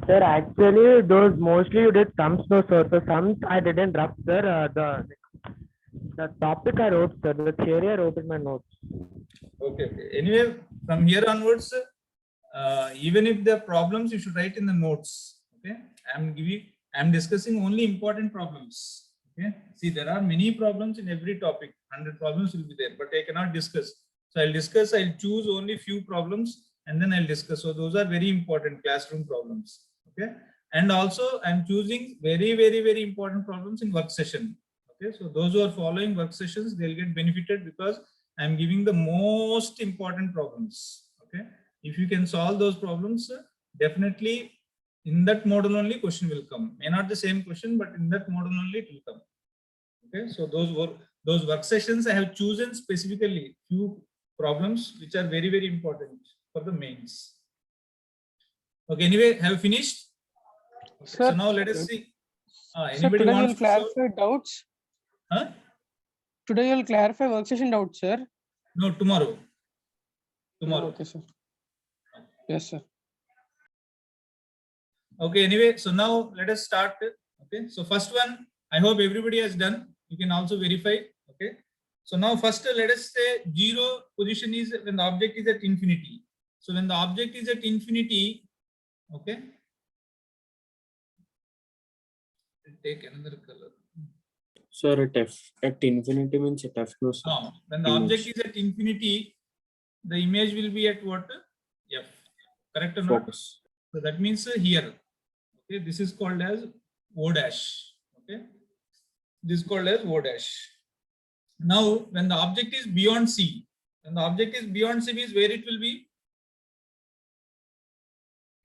Sir, actually, those mostly you did sums, no, sir. So sums I didn't rough, sir. The topic I wrote, sir. The theory I wrote in my notes. Okay. Anyway, from here onwards, even if there are problems, you should write in the notes. Okay. I'm discussing only important problems. Okay. See, there are many problems in every topic. 100 problems will be there, but I cannot discuss. So I'll choose only few problems and then I'll discuss. So those are very important classroom problems. Okay. And also I'm choosing very, very, very important problems in work session. Okay, so those who are following work sessions, they'll get benefited because I'm giving the most important problems. Okay, if you can solve those problems, definitely in that model only question will come. May not the same question, but in that model only it will come. Okay, so those work sessions I have chosen specifically few problems which are very, very important for the mains. Okay, anyway, have you finished? Okay, so Sir, now let us see. sir, Anybody today wants you'll to solve? clarify doubts. Huh? Today you'll clarify work session doubts, sir. No, tomorrow. Tomorrow. Okay, sir. Yes, sir. Okay, anyway, so now let us start. Okay, so first one, I hope everybody has done. You can also verify. Okay, so now first let us say 0 position is when the object is at infinity. So when the object is at infinity, okay, take another color. Sir, at infinity means at f no, sir. Now, when the Image. object is at infinity, the image will be at what? F. Correct or not? Focus. So that means here. Okay, this is called as O dash. Okay, this is called as O dash. Now, when the object is beyond C, when the object is beyond C means where it will be?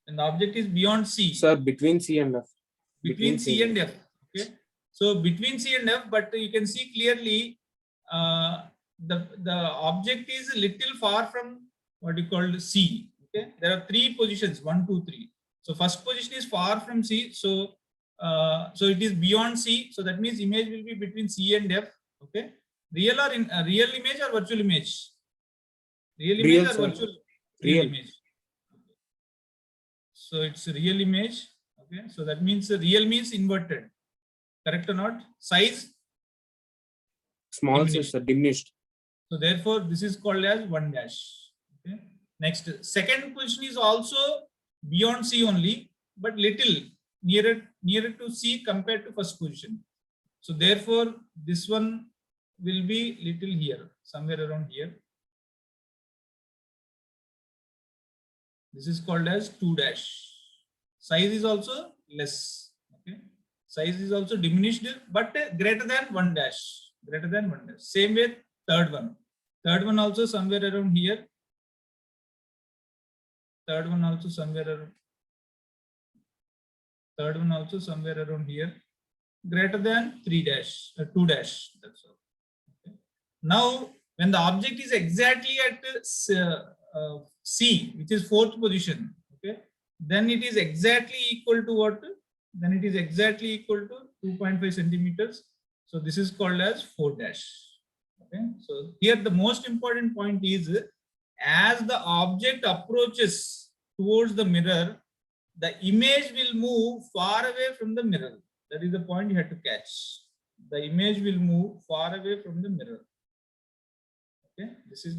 When the object is beyond C. Sir, between C and F. Between C and F. Okay, so between C and F, but you can see clearly the object is a little far from what you call C. Okay, there are 3 positions, 1, 2, 3. So first position is far from C, so so it is beyond C. So that means image will be between C and F. Okay, real or in real image or virtual image? Real image Real, or sir. virtual? Real. Image. So it's a real image. Okay, so that means real means inverted. Correct or not? Size? Small, Diminished. sir, diminished. So therefore, this is called as 1 dash. Okay. Next, second position is also beyond C only, but little nearer to C compared to first position. So therefore, this one will be little here, somewhere around here. This is called as 2 dash. Size is also less. Okay. Size is also diminished, but greater than 1 dash. Greater than 1 dash. Same with third one. Third one also somewhere around here. Third one also somewhere around. Third one also somewhere around here. Greater than 3 dash, 2 dash. That's all. Okay. Now, when the object is exactly at C, which is 4th position, okay, then it is exactly equal to what? Then it is exactly equal to 2.5 centimeters. So this is called as 4 dash. Okay, so here the most important point is, as the object approaches towards the mirror, the image will move far away from the mirror. That is the point you have to catch. The image will move far away from the mirror. Okay, this is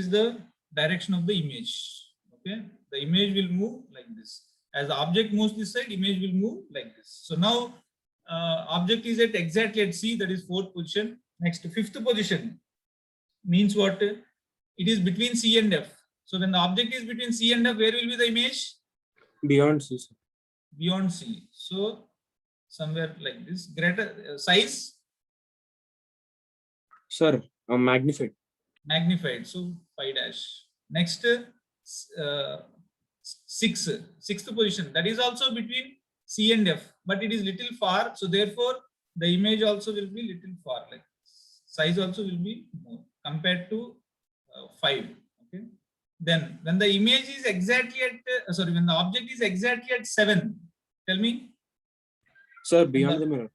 the direction of the image. Okay, the image will move like this. As the object moves this side, image will move like this. So now object is at exactly at C, that is 4th position. Next, 5th position means what? It is between C and F. So when the object is between C and F, where will be the image? Beyond C, sir. Beyond C. So somewhere like this. Greater size? Sir, magnified. Magnified. So 5 dash. Next, 6th position. That is also between C and F, but it is little far. So therefore, the image also will be little far. Like size also will be more compared to 5. Okay. Then when the image is exactly at when the object is exactly at 7, tell me. Sir, beyond the mirror.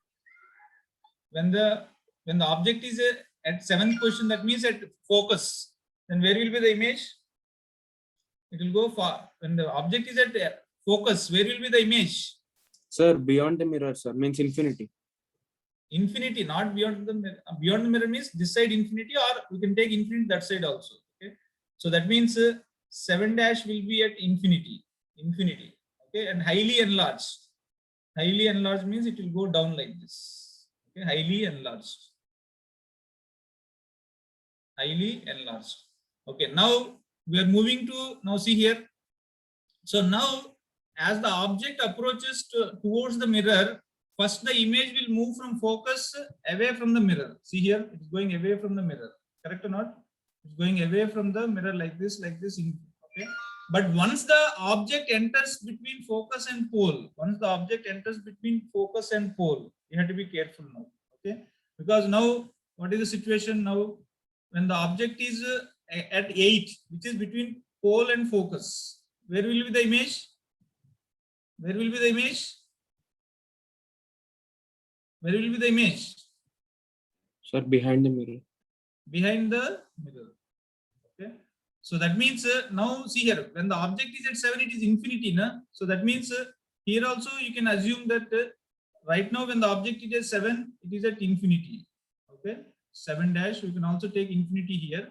When the object is at 7th position, that means at focus. Then where will be the image? It will go far. When the object is at focus, where will be the image? Sir, beyond the mirror, sir, means infinity. Infinity, not beyond the mirror. Beyond the mirror means this side infinity, or we can take infinity that side also. Okay, so that means 7 dash will be at infinity. Okay, and highly enlarged. Highly enlarged means it will go down like this. Okay, highly enlarged. Highly enlarged. Okay, now we are moving to, now see here. So now as the object approaches towards the mirror, first the image will move from focus away from the mirror. See here, it's going away from the mirror. Correct or not? It's going away from the mirror like this. Okay. But once the object enters between focus and pole, you have to be careful now. Okay. Because now, what is the situation now? When the object is at 8, which is between pole and focus, where will be the image? Where will be the image? Where will be the image? Sir, behind the mirror. Behind the mirror. Okay. So that means now see here, when the object is at 7, it is infinity. Na? So that means here also you can assume that right now when the object is at 7, it is at infinity. Okay. 7 dash, you can also take infinity here.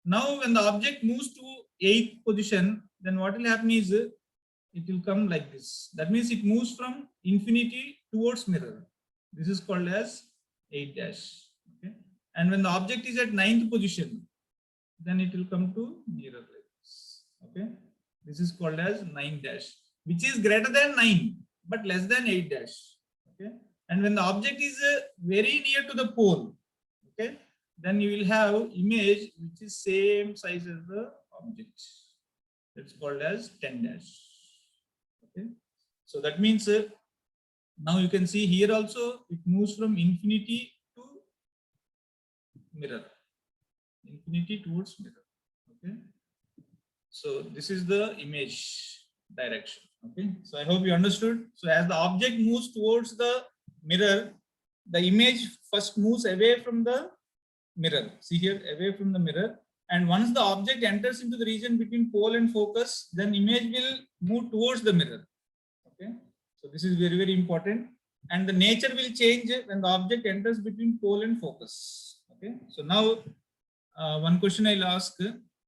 Now when the object moves to 8th position, then what will happen is it will come like this. That means it moves from infinity towards mirror. This is called as 8 dash. Okay. And when the object is at 9th position, then it will come to mirror like this. Okay. This is called as 9 dash, which is greater than 9 but less than 8 dash. Okay. And when the object is very near to the pole, okay, then you will have image which is same size as the object. It's called as 10 dash. Okay. So that means now you can see here also it moves from infinity to mirror. Infinity towards mirror. Okay. So this is the image direction. Okay. So I hope you understood. So as the object moves towards the mirror, the image first moves away from the mirror. See here, away from the mirror. And once the object enters into the region between pole and focus, then image will move towards the mirror. Okay. So this is very, very important. And the nature will change when the object enters between pole and focus. Okay. So now one question I'll ask,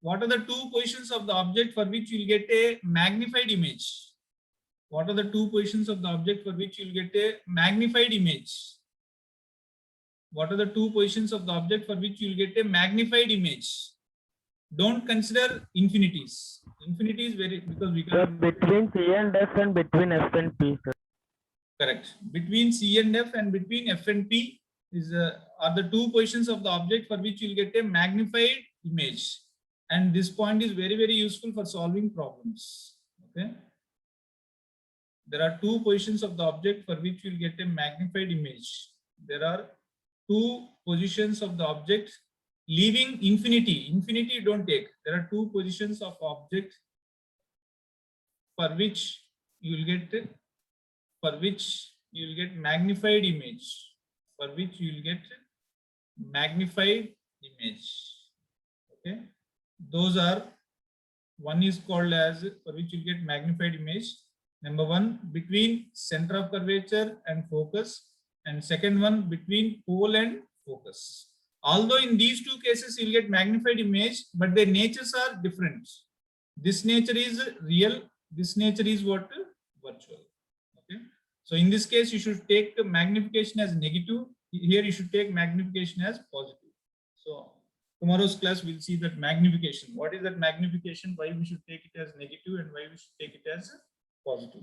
what are the 2 positions of the object for which you'll get a magnified image? What are the 2 positions of the object for which you'll get a magnified image? What are the 2 positions of the object for which you'll get a magnified image? Don't consider infinities. Infinity is very, because we Sir, can. between C and F and between F and P, sir. Correct. Between C and F and between F and P is are the 2 positions of the object for which you'll get a magnified image. And this point is very, very useful for solving problems. Okay. There are 2 positions of the object for which you'll get a magnified image. There are 2 positions of the object leaving infinity. Infinity you don't take. There are 2 positions of object for which you will get magnified image. For which you will get magnified image. Okay. Those are, one is called as for which you get magnified image. Number 1, between center of curvature and focus, and second one between pole and focus. Although in these 2 cases you will get magnified image, but their natures are different. This nature is real. This nature is what? Virtual. Okay. So in this case, you should take magnification as negative. Here you should take magnification as positive. So tomorrow's class we'll see that magnification. What is that magnification? Why we should take it as negative and why we should take it as positive.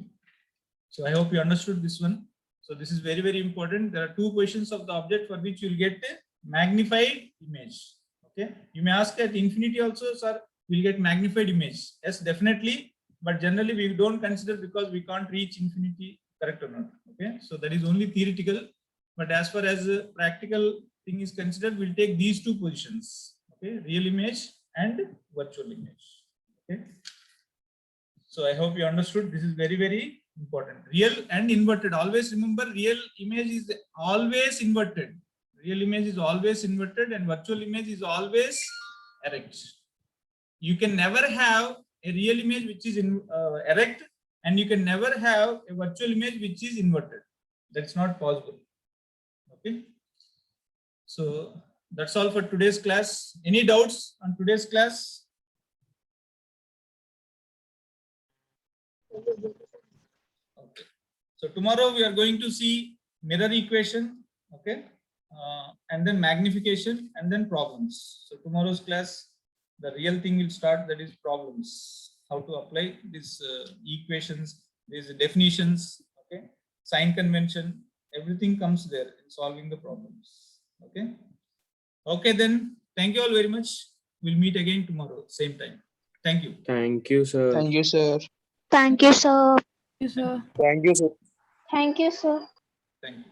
So I hope you understood this one. So this is very, very important. There are 2 questions of the object for which you will get a magnified image. Okay. You may ask at infinity also, sir, we'll get magnified image. Yes, definitely. But generally we don't consider because we can't reach infinity, correct or not. Okay. So that is only theoretical. But as far as practical thing is considered, we'll take these 2 positions. Okay. Real image and virtual image. Okay. So I hope you understood. This is very, very important. Real and inverted. Always remember, real image is always inverted. Real image is always inverted and virtual image is always erect. You can never have a real image which is erect, and you can never have a virtual image which is inverted. That's not possible. Okay. So that's all for today's class. Any doubts on today's class? Okay. So tomorrow we are going to see mirror equation. Okay. And then magnification and then problems. So tomorrow's class, the real thing will start, that is problems. How to apply these equations, these definitions, okay, sign convention, everything comes there in solving the problems. Okay. Okay, then thank you all very much. We'll meet again tomorrow, same time. Thank you. Thank you, sir. Thank you, sir. Thank you, sir. Yes, sir. Thank you, sir. Thank you, sir. Thank you.